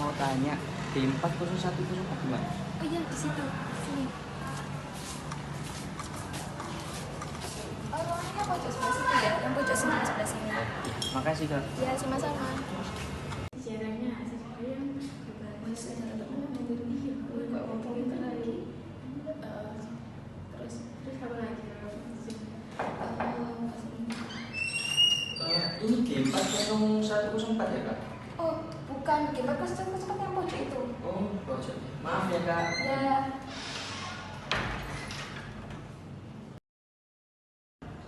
mau tanya di 401 itu gimana? Oh iya, di situ. Sini. Oh, ruangannya pojok sebelah situ ya? Yang pojok sini sebelah sini. Makasih Kak. Ya, sama-sama. Sejarahnya yang masih ada teman yang dari kok ngomongin lagi. Terus apa lagi? Ini game 40104 ya Kak? Oh, bukan. Gimana pas cepat yang pojok itu? Oh, pojok. Maaf ya Kak. Ya.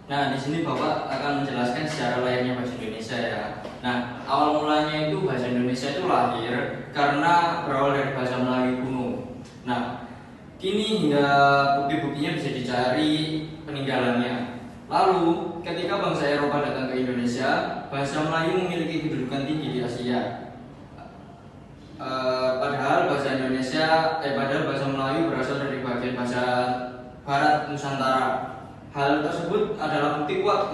Nah, di sini Bapak akan menjelaskan secara layaknya bahasa Indonesia ya. Nah, awal mulanya itu bahasa Indonesia itu lahir karena berawal dari bahasa Melayu kuno. Nah, kini hingga bukti-buktinya bisa dicari peninggalannya. Lalu, ketika bangsa Eropa datang ke Indonesia, bahasa Melayu memiliki kedudukan tinggi di Asia. Padahal bahasa Melayu berasal dari bagian bahasa Barat Nusantara. Hal tersebut adalah bukti kuat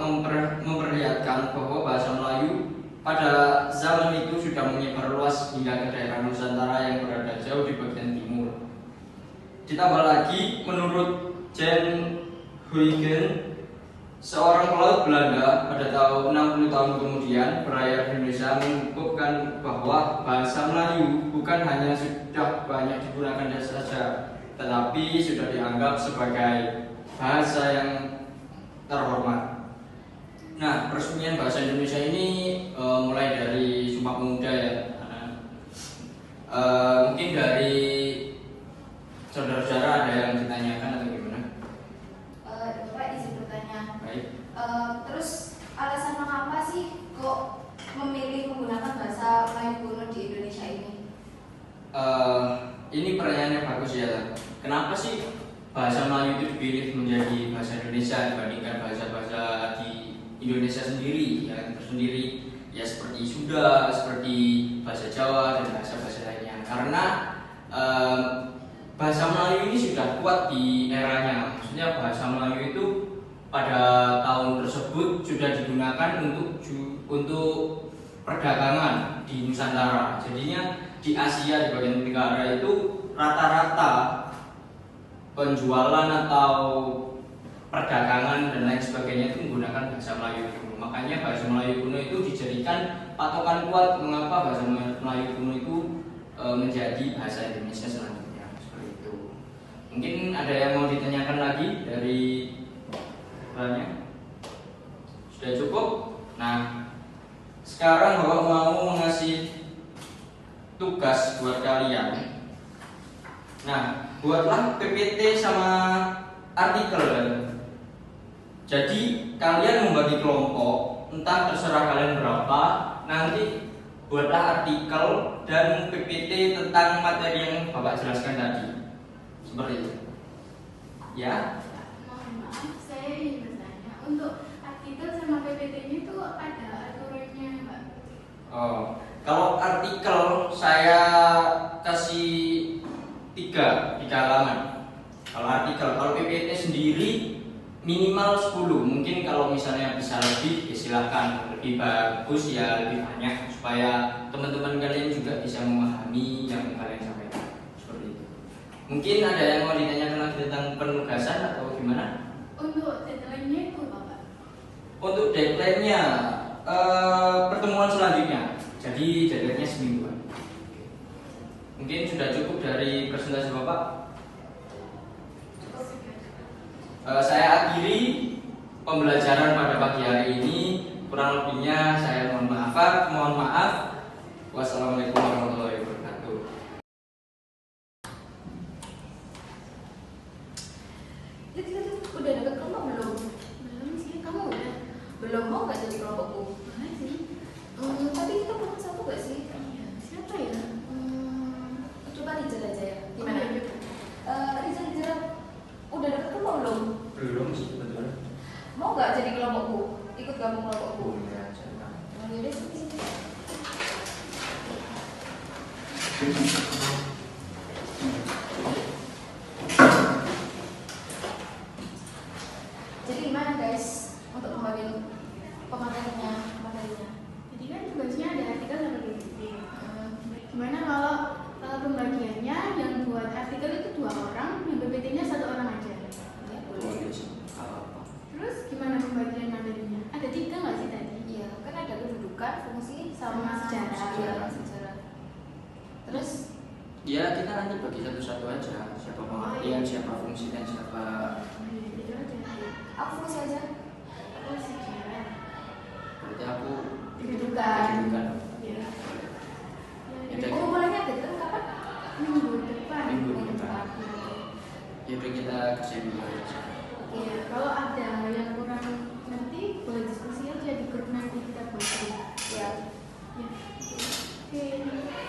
memperlihatkan bahwa bahasa Melayu pada zaman itu sudah menyebar luas hingga ke daerah Nusantara yang berada jauh di bagian timur. Ditambah lagi, menurut Jan Huygens, seorang pelaut Belanda pada tahun 60 tahun kemudian berlayar di Indonesia mengukuhkan bahwa bahasa Melayu bukan hanya sudah banyak digunakan saja, tetapi sudah dianggap sebagai bahasa yang terhormat. Nah, peresmian bahasa Indonesia ini mulai dari Sumpah Pemuda ya. Mungkin dari saudara-saudara ada yang ditanyakan atau gimana? Bapak izin bertanya. Baik. Terus alasan mengapa sih kok memilih menggunakan bahasa Melayu kuno di Indonesia ini? Ini pertanyaannya bagus ya. Kenapa sih bahasa Melayu itu dipilih menjadi bahasa Indonesia dibandingkan bahasa-bahasa di Indonesia sendiri yang tersendiri ya, seperti Sunda, seperti bahasa Jawa dan bahasa-bahasa lainnya? Karena bahasa Melayu ini sudah kuat di eranya. Maksudnya bahasa Melayu itu pada tahun tersebut sudah digunakan untuk perdagangan di Nusantara. Jadinya di Asia, di bagian Tenggara itu rata-rata penjualan atau perdagangan dan lain sebagainya itu menggunakan bahasa Melayu kuno. Makanya bahasa Melayu kuno itu dijadikan patokan kuat mengapa bahasa Melayu kuno itu menjadi bahasa Indonesia selanjutnya. Seperti itu. Mungkin ada yang mau ditanyakan lagi dari banyak? Sudah cukup? Nah, sekarang Bapak mau mengasih tugas buat kalian. Nah, buatlah PPT sama artikel kan. Jadi kalian membagi kelompok, entah terserah kalian berapa, nanti buatlah artikel dan PPT tentang materi yang Bapak jelaskan tadi. Seperti itu. Ya? Mohon maaf, saya ingin bertanya, untuk artikel sama PPT-nya itu ada aturannya, Mbak? Oh, kalau artikel saya kasih tiga halaman. Kalau artikel, kalau PPT sendiri minimal 10. Mungkin kalau misalnya bisa lebih, ya silahkan. Lebih bagus ya lebih banyak supaya teman-teman kalian juga bisa memahami yang kalian sampaikan. Seperti itu. Mungkin ada yang mau ditanyakan lagi tentang penugasan atau gimana? Untuk deadline-nya itu, Bapak? Untuk deadline-nya pertemuan selanjutnya. Jadi deadline-nya semingguan. Mungkin sudah cukup dari presentasi Bapak. Saya akhiri pembelajaran pada pagi hari ini. Kurang lebihnya saya mohon maaf. Wassalamualaikum warahmatullahi wabarakatuh. Udah dapet kelompok belum? Belum sih. Kamu udah? Belum mau nggak jadi kelompokku? Mana sih? Tapi kita kurang satu nggak sih? Iya, siapa ya? Coba Rizal aja ya. Gimana? Oh, iya. Rizal, udah dapet kelompok belum? Belum sih sebetulnya. Mau nggak jadi kelompokku? Ikut gabung kelompokku? Ya, jangan. Yaudah, sini. Jadi gimana guys untuk pembagian pematerinya? Ya kita nanti bagi satu-satu aja. Siapa pengertian, siapa fungsi dan siapa. Itu aja. Aku fungsi aja. Aku sejarah. Berarti aku Kedudukan. kedudukan. Ya. Udah. Oh, mulainya deadline kapan? Minggu depan. Minggu depan. Ya udah kita kerjain dulu aja. Iya, kalau ada yang kurang ngerti boleh diskusi aja di grup nanti kita buat. Ya. Ya. Oke.